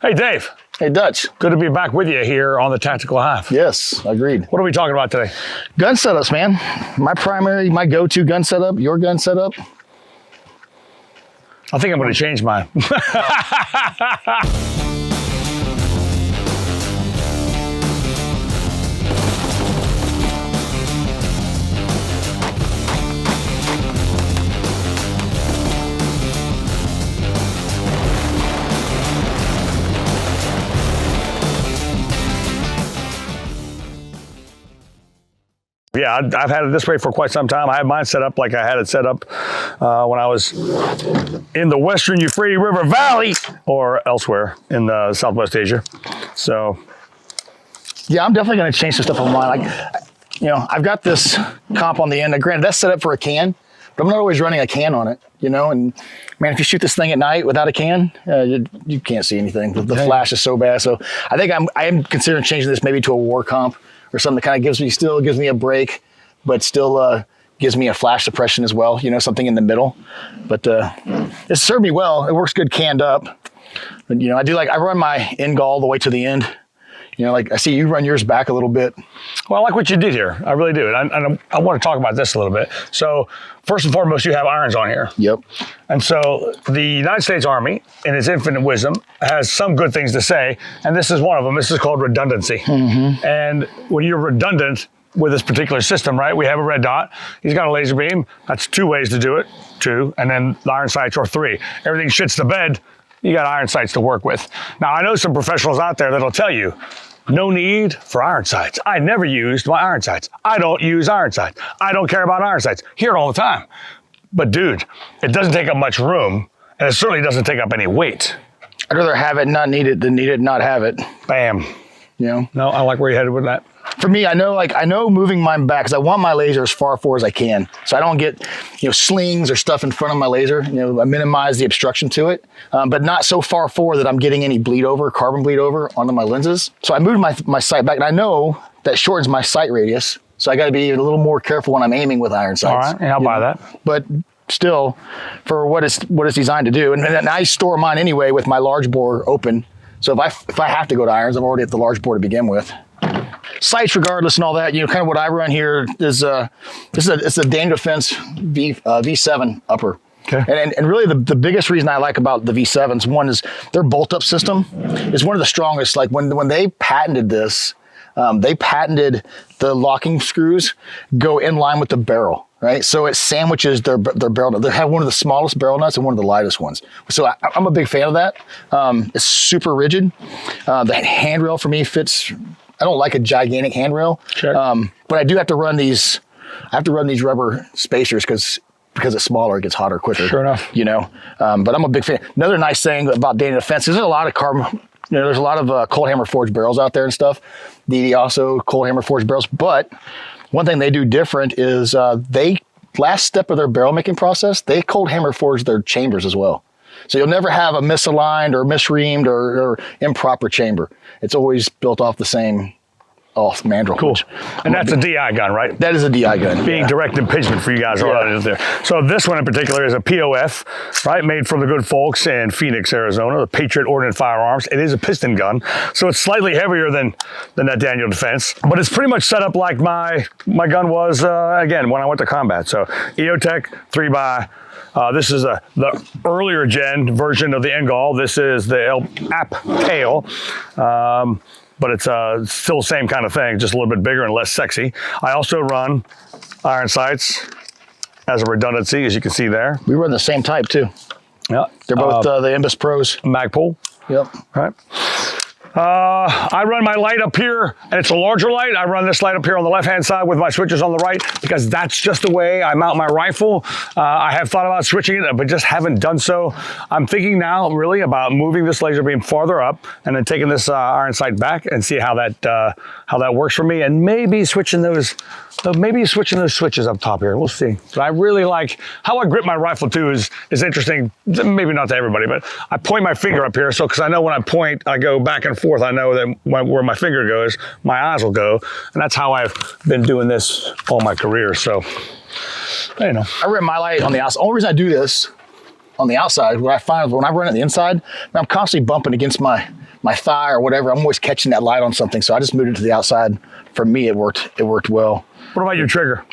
Hey, Dave. Hey, Dutch. Good to be back with you here on the Tactical Hyve. Yes, agreed. What are we talking about today? Gun setups, man. My go-to gun setup, your gun setup. I think I'm going to change mine. Yeah, I've had it this way for quite some time. I have mine set up like I had it set up when I was in the Western Euphrates River Valley or elsewhere in Southwest Asia. So, yeah, I'm definitely going to change some stuff on mine. I've got this comp on the end. Granted, that's set up for a can, but I'm not always running a can on it, And man, if you shoot this thing at night without a can, you can't see anything. The flash is so bad. So I think I am considering changing this maybe to a war comp or something that kind of gives me a break, but still gives me a flash suppression as well, something in the middle. But it's served me well. It works good canned up. But, I run my end gall all the way to the end. I see you run yours back a little bit. Well, I like what you did here. I really do. And I want to talk about this a little bit. So first and foremost, you have irons on here. Yep. And so the United States Army, in its infinite wisdom, has some good things to say. And this is one of them. This is called redundancy. Mm-hmm. And when you're redundant with this particular system, right, we have a red dot. He's got a laser beam. That's 2 ways to do it, 2. And then the iron sights are 3. Everything shits the bed. You got iron sights to work with. Now, I know some professionals out there that'll tell you, no need for iron sights. I never used my iron sights. I don't use iron sights. I don't care about iron sights. Hear it all the time. But dude, it doesn't take up much room, and it certainly doesn't take up any weight. I'd rather have it not need it than need it not have it. Bam. No, I like where you're headed with that. For me, I know moving mine back because I want my laser as far forward as I can, so I don't get slings or stuff in front of my laser. I minimize the obstruction to it, but not so far forward that I'm getting any carbon bleed over onto my lenses. So I moved my sight back, and I know that shortens my sight radius. So I got to be a little more careful when I'm aiming with iron sights. All right, and I'll buy that. But still, for what it's designed to do, and I store mine anyway with my large bore open. So if I have to go to irons, I'm already at the large bore to begin with. Sights, regardless, and all that. Kind of what I run here is it's a Daniel Defense V7 upper. Okay. And really the biggest reason I like about the V7s, one is their bolt-up system is one of the strongest. Like when they patented this, they patented the locking screws go in line with the barrel. Right, so it sandwiches their barrel nut. They have one of the smallest barrel nuts and one of the lightest ones. So I'm a big fan of that. It's super rigid. The handrail for me fits. I don't like a gigantic handrail, sure. But I do have to run these. I have to run these rubber spacers because it's smaller, it gets hotter quicker. Sure enough. But I'm a big fan. Another nice thing about Daniel Defense is there's a lot of carbon. There's a lot of cold hammer forged barrels out there and stuff. DD also cold hammer forged barrels, but one thing they do different is last step of their barrel making process, they cold hammer forge their chambers as well. So you'll never have a misaligned or misreamed or improper chamber. It's always built off the same mandrel. Cool. And that's a DI gun, right? That is a DI gun. Being direct impingement for you guys out there. So this one in particular is a POF, right? Made from the good folks in Phoenix, Arizona, the Patriot Ordnance Firearms. It is a piston gun. So it's slightly heavier than that Daniel Defense, but it's pretty much set up like my gun was, again, when I went to combat. So EOTech 3x. This is the earlier gen version of the Engall. This is the App Tail. But it's still the same kind of thing, just a little bit bigger and less sexy. I also run iron sights as a redundancy, as you can see there. We run the same type too. Yeah. They're both the Imbus Pros. Magpul. Yep. All right. I run my light up here, and it's a larger light. I run this light up here on the left-hand side with my switches on the right because that's just the way I mount my rifle. I have thought about switching it, but just haven't done so. I'm thinking now really about moving this laser beam farther up and then taking this iron sight back and see how that works for me, and maybe switching those switches up top here. We'll see. But I really like how I grip my rifle too is interesting. Maybe not to everybody, but I point my finger up here. So, because I know when I point, I go back and forth. I know that where my finger goes, my eyes will go. And that's how I've been doing this all my career. So, I run my light on the outside. The only reason I do this on the outside, what I find when I run it on the inside, I'm constantly bumping against my my thigh or whatever, I'm always catching that light on something. So I just moved it to the outside. For me, it worked well. What about your trigger?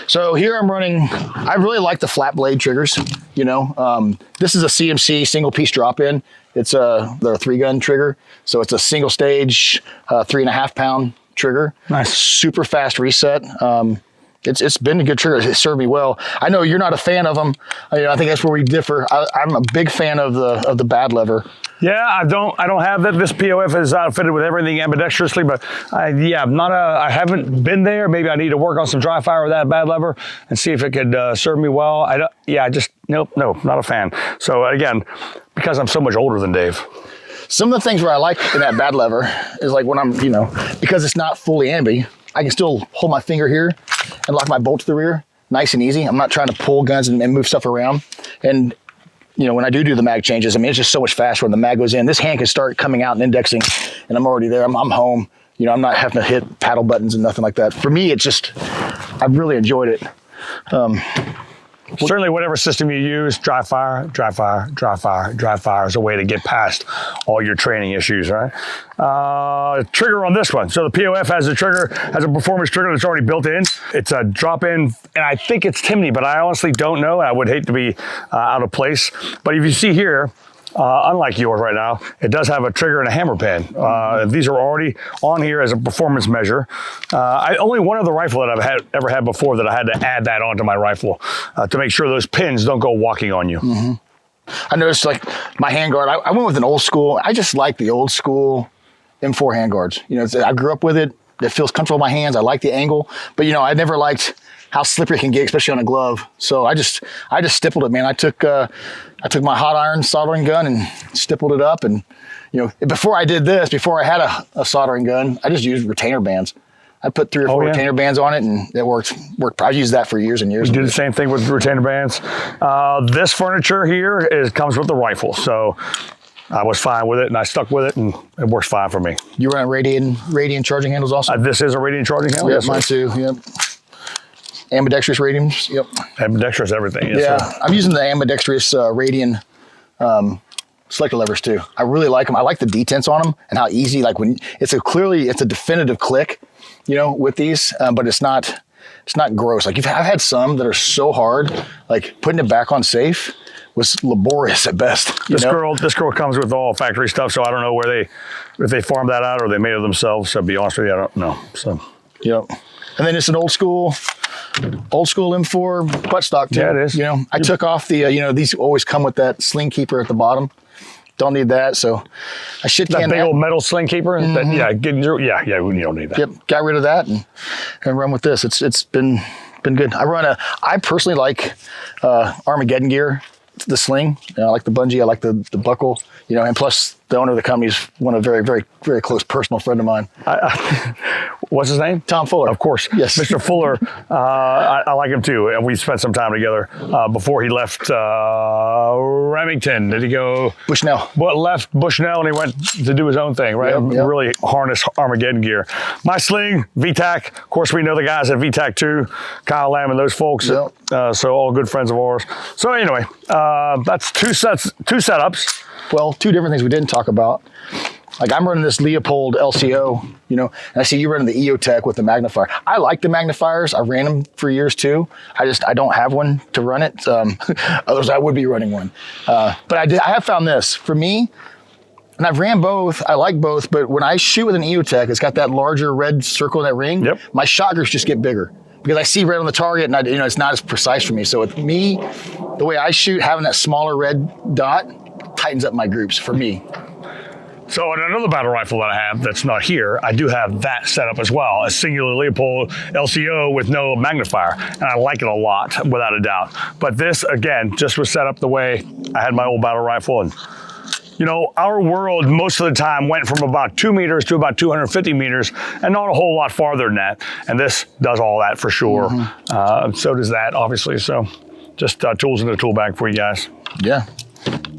So here I'm running, I really like the flat blade triggers, you know. This is a CMC single piece drop in. It's they're a 3-gun trigger. So it's a single stage, 3.5 pound trigger. Nice. Super fast reset. It's been a good trigger. It served me well. I know you're not a fan of them. I think that's where we differ. I'm a big fan of the bad lever. Yeah, I don't have that. This POF is outfitted with everything ambidextrously, but I haven't been there. Maybe I need to work on some dry fire with that bad lever and see if it could serve me well. Nope, not a fan. So again, because I'm so much older than Dave. Some of the things where I like in that bad lever is like when I'm, because it's not fully ambi, I can still hold my finger here and lock my bolt to the rear, nice and easy. I'm not trying to pull guns and move stuff around. And when I do the mag changes, I mean, it's just so much faster when the mag goes in. This hand can start coming out and indexing, and I'm already there. I'm home. I'm not having to hit paddle buttons and nothing like that. For me, it's just, I've really enjoyed it. Certainly, whatever system you use, dry fire is a way to get past all your training issues, right? Trigger on this one. So the POF has a performance trigger that's already built in. It's a drop-in, and I think it's Timney, but I honestly don't know. I would hate to be out of place. But if you see here, unlike yours right now, it does have a trigger and a hammer pin. These are already on here as a performance measure. Only one other rifle that I've ever had before that I had to add that onto my rifle to make sure those pins don't go walking on you. Mm-hmm. I noticed like my handguard, I went with an old school. I just like the old school M4 handguards. I grew up with it. It feels comfortable in my hands. I like the angle, but I never liked how slippery it can get, especially on a glove. So I just stippled it, man. I took my hot iron soldering gun and stippled it up. And, before I did this, before I had a soldering gun, I just used retainer bands. I put 3 or 4 retainer bands on it, and it worked. I've used that for years and years. We do the same thing with retainer bands. This furniture here comes with the rifle. So I was fine with it, and I stuck with it, and it works fine for me. You run Radian charging handles also? This is a Radian charging handle? Yes, mine too, yep. Ambidextrous Radians, yep. Ambidextrous everything, yes, yeah, sir. I'm using the ambidextrous Radian selector levers too. I really like them. I like the detents on them and how easy, like when it's a definitive click, with these, but it's not gross. Like I've had some that are so hard, like putting it back on safe was laborious at best. This girl comes with all factory stuff, so I don't know if they farmed that out or they made it themselves. So to be honest with you, I don't know. So, yep. And then it's an old school M4 buttstock too. Yeah, it is. I took off the, these always come with that sling keeper at the bottom. Don't need that, so I shit that can big that. old metal sling keeper. Mm-hmm. You don't need that. Yep, got rid of that and run with this. It's been good. I personally like Armageddon gear, the sling. I like the bungee. I like the buckle. And plus the owner of the company is one of very, very, very close personal friend of mine. What's his name? Tom Fuller. Of course. Yes. Mr. Fuller, I like him too. And we spent some time together before he left Remington. Did he go? Bushnell. Left Bushnell and he went to do his own thing, right? Yep. Really harness Armageddon gear. My sling, VTAC. Of course, we know the guys at VTAC too, Kyle Lamb and those folks. Yep. So all good friends of ours. So anyway, that's two setups. Well, 2 different things we didn't talk about. Like I'm running this Leopold LCO, and I see you running the EOTech with the magnifier. I like the magnifiers. I ran them for years too. I don't have one to run it. Otherwise I would be running one. But I have found this for me, and I've ran both. I like both, but when I shoot with an EOTech, it's got that larger red circle in that ring. Yep. My shot groups just get bigger because I see red on the target, and it's not as precise for me. So with me, the way I shoot, having that smaller red dot tightens up my groups for me. So in another battle rifle that I have that's not here, I do have that set up as well, a singular Leopold LCO with no magnifier. And I like it a lot, without a doubt. But this, again, just was set up the way I had my old battle rifle. And, our world most of the time went from about 2 meters to about 250 meters and not a whole lot farther than that. And this does all that for sure. Mm-hmm. So does that, obviously. So just tools in the tool bag for you guys. Yeah.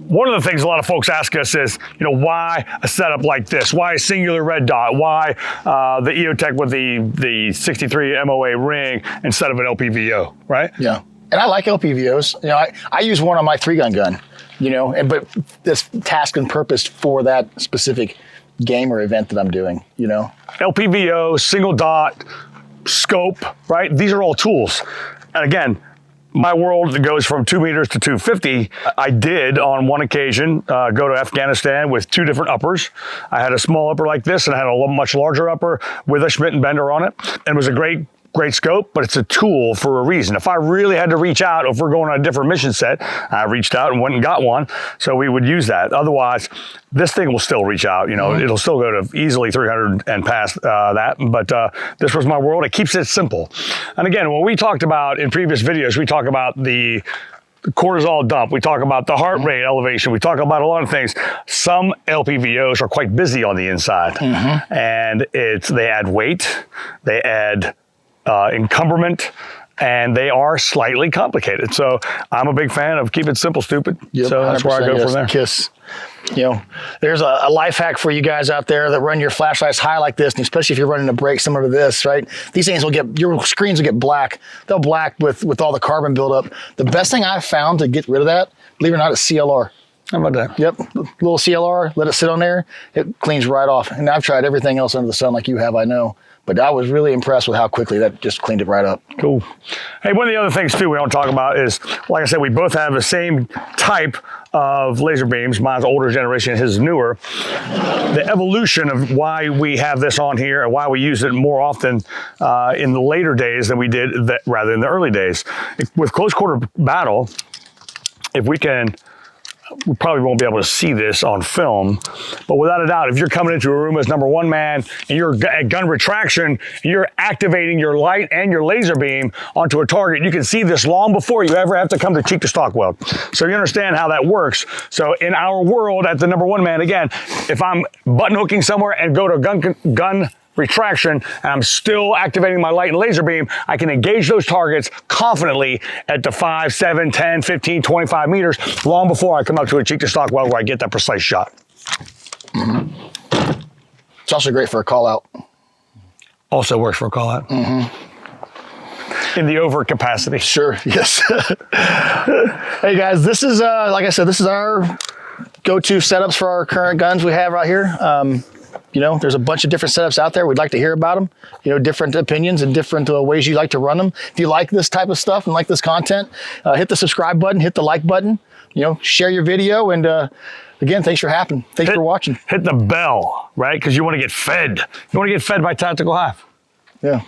One of the things a lot of folks ask us is, why a setup like this? Why a singular red dot? Why the EOTech with the 63 MOA ring instead of an LPVO, right? Yeah. And I like LPVOs. You know, I use one on my 3-gun gun, you know, but this task and purposed for that specific game or event that I'm doing, you know. LPVO, single dot, scope, right? These are all tools. And again, my world goes from 2 meters to 250. I did on one occasion go to Afghanistan with 2 different uppers. I had a small upper like this and I had a much larger upper with a Schmidt and Bender on it. And it was a great scope, but it's a tool for a reason. If I really had to reach out, if we're going on a different mission set, I reached out and went and got one. So we would use that. Otherwise, this thing will still reach out. You know, it'll still go to easily 300 and past that. But this was my world. It keeps it simple. And again, when we talked about in previous videos, we talk about the cortisol dump. We talk about the heart rate elevation. We talk about a lot of things. Some LPVOs are quite busy on the inside, and they add weight, they add encumberment, and they are slightly complicated. So I'm a big fan of keep it simple, stupid. Yep, so that's where I go from there. KISS. You know, there's a life hack for you guys out there that run your flashlights high like this, and especially if you're running a break similar to this, right? These things your screens will get black. They'll black with all the carbon buildup. The best thing I've found to get rid of that, believe it or not, is CLR. How about that? Yep, little CLR, let it sit on there, it cleans right off. And I've tried everything else under the sun like you have, I know. But I was really impressed with how quickly that just cleaned it right up. Cool. Hey, one of the other things too we don't talk about is, like I said, we both have the same type of laser beams. Mine's older generation, his is newer. The evolution of why we have this on here and why we use it more often in the later days than we did rather in the early days. With close quarter battle, if we can, we probably won't be able to see this on film, but without a doubt, if you're coming into a room as number 1 man and you're at gun retraction, and you're activating your light and your laser beam onto a target, you can see this long before you ever have to come to cheek to stock weld. So you understand how that works. So in our world at the number 1 man, again, if I'm button hooking somewhere and go to gun retraction, and I'm still activating my light and laser beam, I can engage those targets confidently at the 5, 7, 10, 15, 25 meters, long before I come up to a cheek to stock weld where I get that precise shot. It's also great for a call out. Also works for a call out. In the over capacity. Sure, yes. Hey guys, this is, like I said, this is our go-to setups for our current guns we have right here. You know, there's a bunch of different setups out there. We'd like to hear about them, you know, different opinions and different ways you like to run them. If you like this type of stuff and like this content, hit the subscribe button, hit the like button, you know, share your video. And again, thanks for watching. Hit the bell, right? Because you want to get fed. You want to get fed by Tactical Hyve. Yeah.